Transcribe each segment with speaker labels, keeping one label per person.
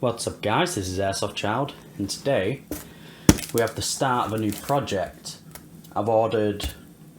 Speaker 1: What's up guys, this is Airsoft Child, and today we have the start of a new project. I've ordered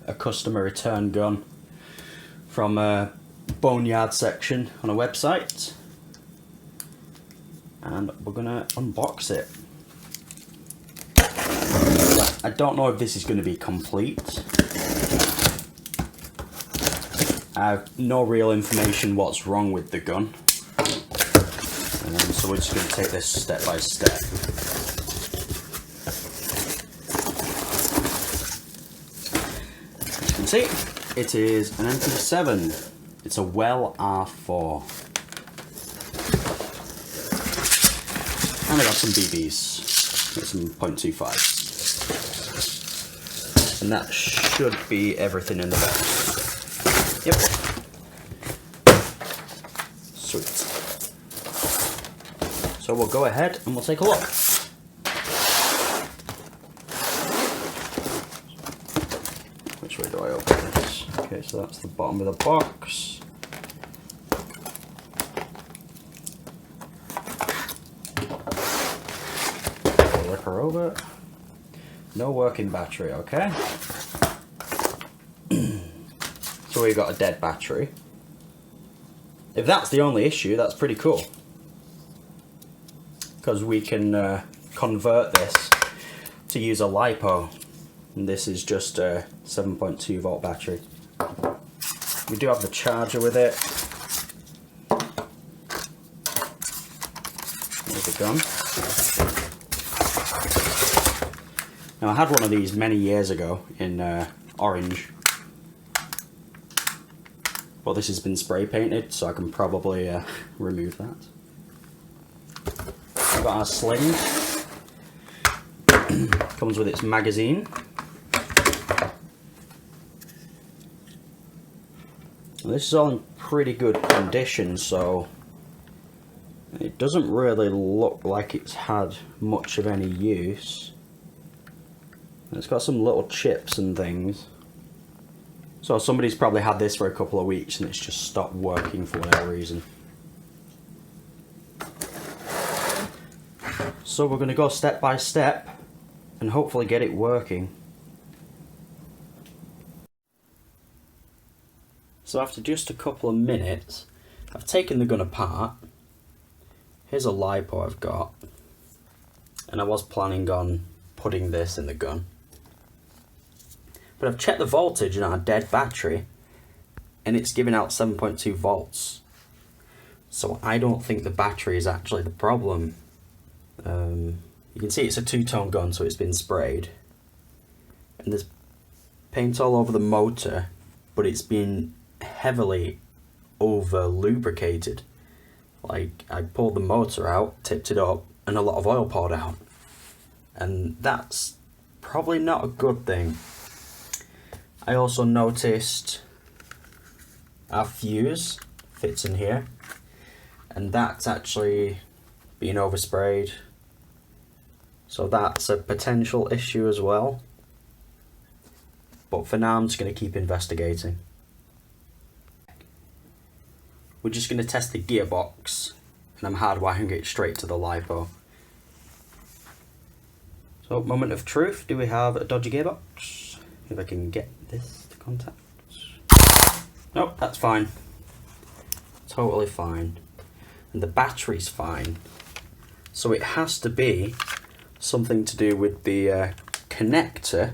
Speaker 1: a customer return gun from a boneyard section on a website, and we're gonna unbox it. I don't know if this is going to be complete. I have no real information what's wrong with the gun. So we're just going to take this step by step. As you can see, it is an MP7. It's a Well R-4. And I got some BBs. Got some .25s. And that should be everything in the box. Yep. Sweet. So we'll go ahead and we'll take a look. Which way do I open this? Okay, so that's the bottom of the box. Flip her over. No working battery, okay. So we got a dead battery. If that's the only issue, that's pretty cool. Because we can convert this to use a LiPo, and this is just a 7.2 volt battery. We do have the charger with it. There's the gun. Now I had one of these many years ago in orange, but this has been spray painted, so I can probably remove that. We've got our sling. Comes with its magazine. This is all in pretty good condition, so it doesn't really look like it's had much of any use. It's got some little chips and things. So somebody's probably had this for a couple of weeks and it's just stopped working for whatever reason. So we're going to go step by step and hopefully get it working. So after just a couple of minutes, I've taken the gun apart. Here's a LiPo I've got, and I was planning on putting this in the gun. But I've checked the voltage in our dead battery and it's giving out 7.2 volts. So I don't think the battery is actually the problem. You can see it's a two-tone gun, so it's been sprayed. And there's paint all over the motor, but it's been heavily over lubricated. Like, I pulled the motor out, tipped it up, and a lot of oil poured out. And that's probably not a good thing. I also noticed our fuse fits in here, and that's actually been oversprayed. So that's a potential issue as well. But for now I'm just going to keep investigating. We're just going to test the gearbox, and I'm hardwiring it straight to the LiPo. So, moment of truth, do we have a dodgy gearbox? If I can get this to contact. Nope, that's fine. Totally fine. And the battery's fine. So it has to be something to do with the connector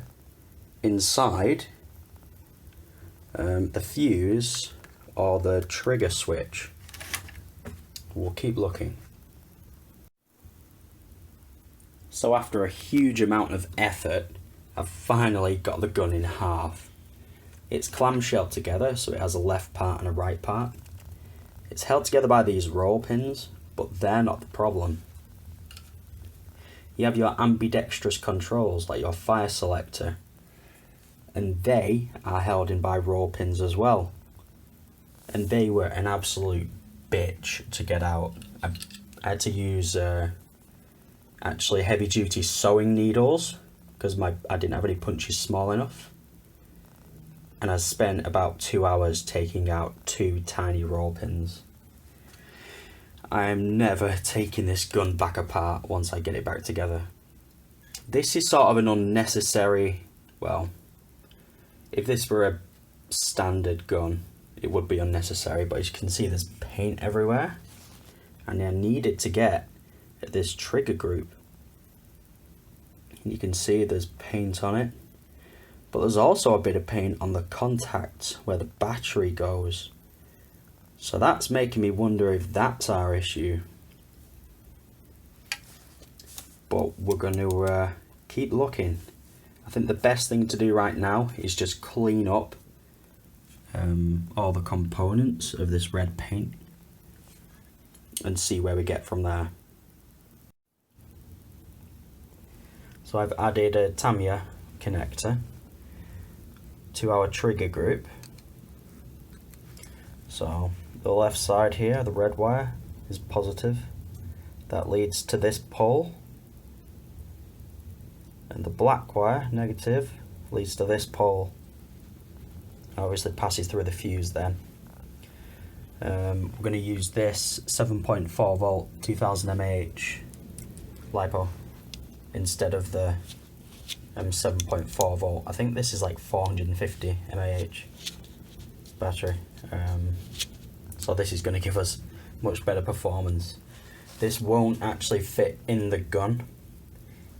Speaker 1: inside the fuse or the trigger switch. We'll keep looking. So after a huge amount of effort, I've finally got the gun in half. It's clamshelled together, so it has a left part and a right part. It's held together by these roll pins, but they're not the problem. You have your ambidextrous controls, like your fire selector, and they are held in by roll pins as well. And they were an absolute bitch to get out. I had to use actually heavy duty sewing needles because I didn't have any punches small enough. And I spent about 2 hours taking out 2 tiny roll pins. I'm never taking this gun back apart once I get it back together. This is sort of an unnecessary, well, if this were a standard gun, it would be unnecessary, but as you can see, there's paint everywhere, and I needed to get at this trigger group. You can see there's paint on it, but there's also a bit of paint on the contact where the battery goes. So that's making me wonder if that's our issue. But we're going to keep looking. I think the best thing to do right now is just clean up all the components of this red paint and see where we get from there. So I've added a Tamiya connector to our trigger group. So the left side here, the red wire, is positive. That leads to this pole. And the black wire, negative, leads to this pole. Obviously passes through the fuse then. We're going to use this 7.4 volt 2000 mAh LiPo instead of the 7.4 volt. I think this is like 450 mAh battery. So this is going to give us much better performance. This won't actually fit in the gun.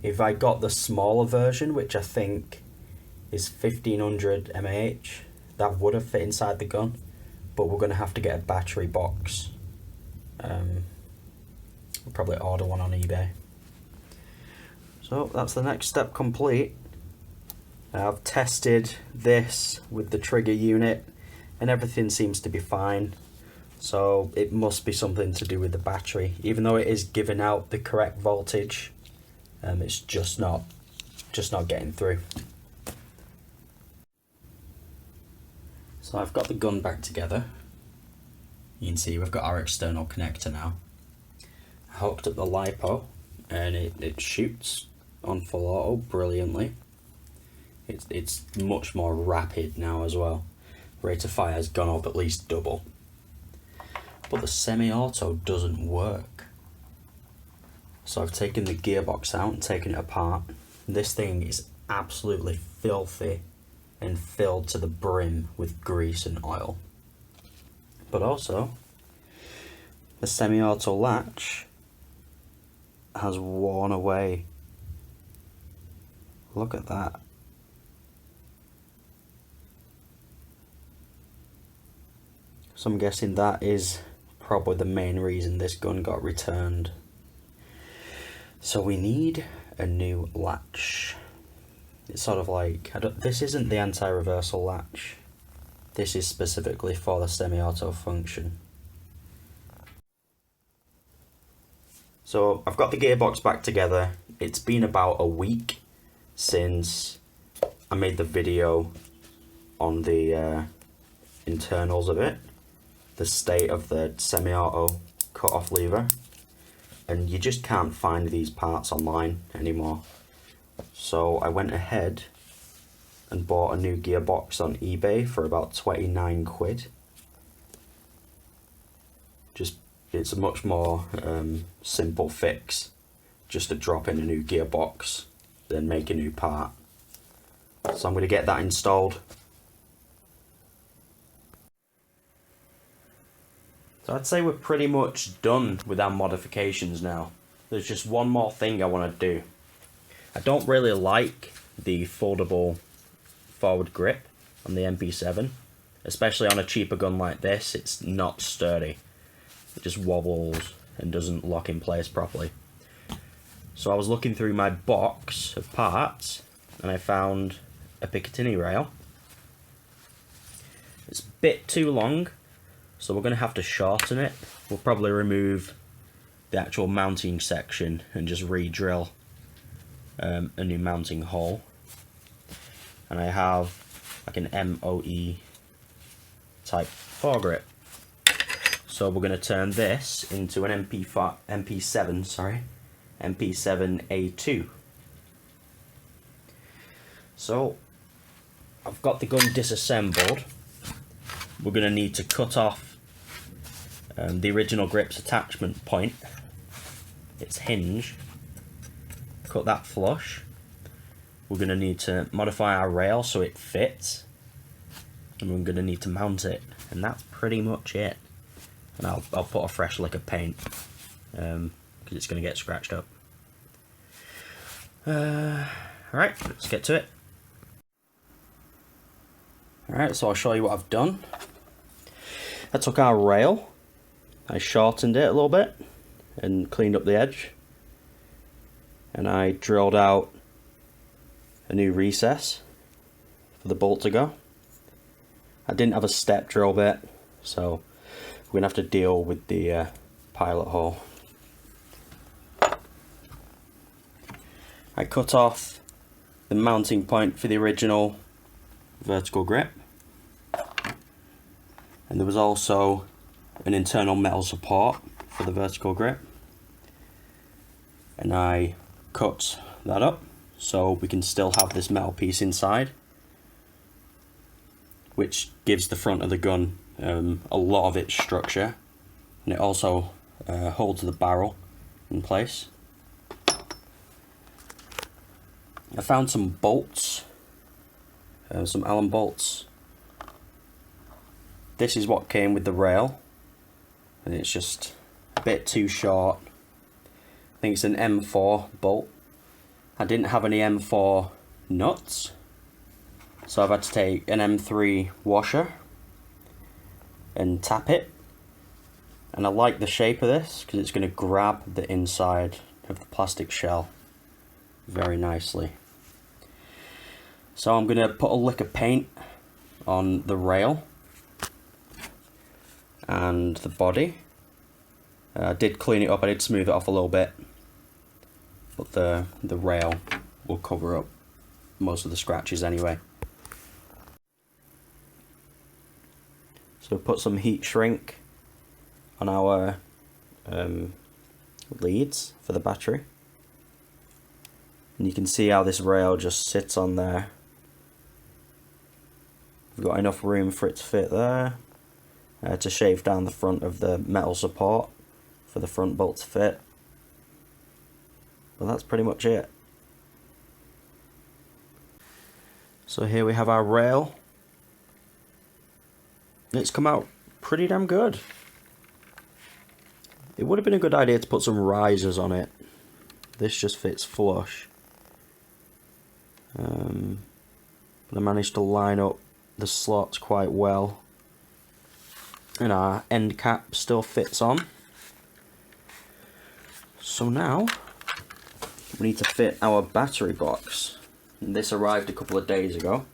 Speaker 1: If I got the smaller version, which I think is 1500 mAh, that would have fit inside the gun, but we're going to have to get a battery box. We'll probably order one on eBay. So that's the next step complete. I've tested this with the trigger unit and everything seems to be fine. So it must be something to do with the battery. Even though it is giving out the correct voltage, it's just not getting through. So I've got the gun back together. You can see we've got our external connector now. I hooked up the LiPo and it shoots on full auto brilliantly. It's much more rapid now as well. Rate of fire has gone up at least double. But the semi-auto doesn't work. So I've taken the gearbox out and taken it apart. This thing is absolutely filthy and filled to the brim with grease and oil. But also, the semi-auto latch has worn away. Look at that. So I'm guessing that is probably the main reason this gun got returned. So we need a new latch. It's sort of like, this isn't the anti-reversal latch. This is specifically for the semi-auto function. So I've got the gearbox back together. It's been about a week since I made the video on the internals of it, the state of the semi-auto cut-off lever, and you just can't find these parts online anymore. So I went ahead and bought a new gearbox on eBay for about 29 quid. It's a much more simple fix just to drop in a new gearbox than make a new part. So I'm going to get that installed. So I'd say we're pretty much done with our modifications now. There's just one more thing I want to do. I don't really like the foldable forward grip on the MP7, especially on a cheaper gun like this. It's not sturdy. It just wobbles and doesn't lock in place properly. So I was looking through my box of parts and I found a Picatinny rail. It's a bit too long, so we're going to have to shorten it. We'll probably remove the actual mounting section and just re-drill a new mounting hole. And I have like an MOE type foregrip. So we're going to turn this into an MP7A2. So I've got the gun disassembled. We're going to need to cut off the original grip's attachment point, its hinge, cut that flush. We're going to need to modify our rail so it fits, and we're going to need to mount it, and that's pretty much it. And I'll put a fresh lick of paint because it's going to get scratched up. Alright, let's get to it. Alright, so I'll show you what I've done. I took our rail, I shortened it a little bit and cleaned up the edge, and I drilled out a new recess for the bolt to go. I didn't have a step drill bit, so we're going to have to deal with the pilot hole. I cut off the mounting point for the original vertical grip, and there was also an internal metal support for the vertical grip, and I cut that up so we can still have this metal piece inside, which gives the front of the gun a lot of its structure, and it also holds the barrel in place. I found some bolts, some Allen bolts. This is what came with the rail, and it's just a bit too short. I think it's an M4 bolt. I didn't have any M4 nuts, so I've had to take an M3 washer and tap it. And I like the shape of this because it's going to grab the inside of the plastic shell very nicely. So I'm going to put a lick of paint on the rail and the body. I did clean it up, I did smooth it off a little bit, but the rail will cover up most of the scratches anyway. So put some heat shrink on our leads for the battery, and you can see how this rail just sits on there. We've got enough room for it to fit there, to shave down the front of the metal support for the front bolt to fit. Well, that's pretty much it. So here we have our rail. It's come out pretty damn good. It would have been a good idea to put some risers on it. This just fits flush. But I managed to line up the slots quite well, and our end cap still fits on. So now we need to fit our battery box, and this arrived a couple of days ago.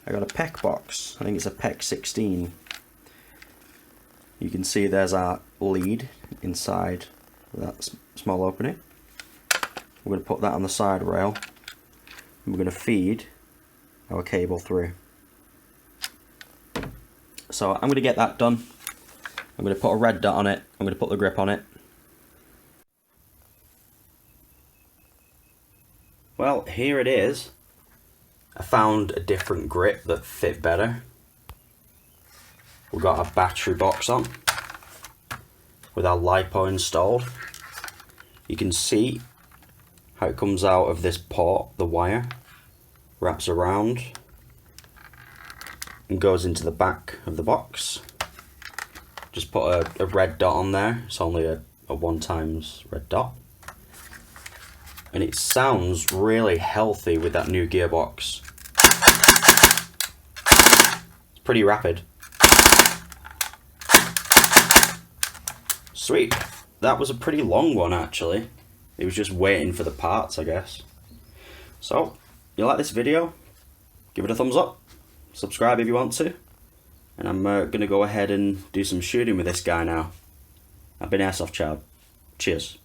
Speaker 1: I got a PEC box, I think it's a PEC 16. You can see there's our lead inside that small opening. We're going to put that on the side rail, and we're going to feed our cable through. So I'm going to get that done. I'm going to put a red dot on it, I'm going to put the grip on it. Well, here it is. I found a different grip that fit better. We've got our battery box on with our LiPo installed. You can see how it comes out of this port, the wire wraps around and goes into the back of the box. Just put a red dot on there. It's only a 1x red dot. And it sounds really healthy with that new gearbox. It's pretty rapid. Sweet. That was a pretty long one actually. It was just waiting for the parts, I guess. So, if you like this video, give it a thumbs up. Subscribe if you want to. And I'm going to go ahead and do some shooting with this guy now. I've been Airsoft Child. Cheers.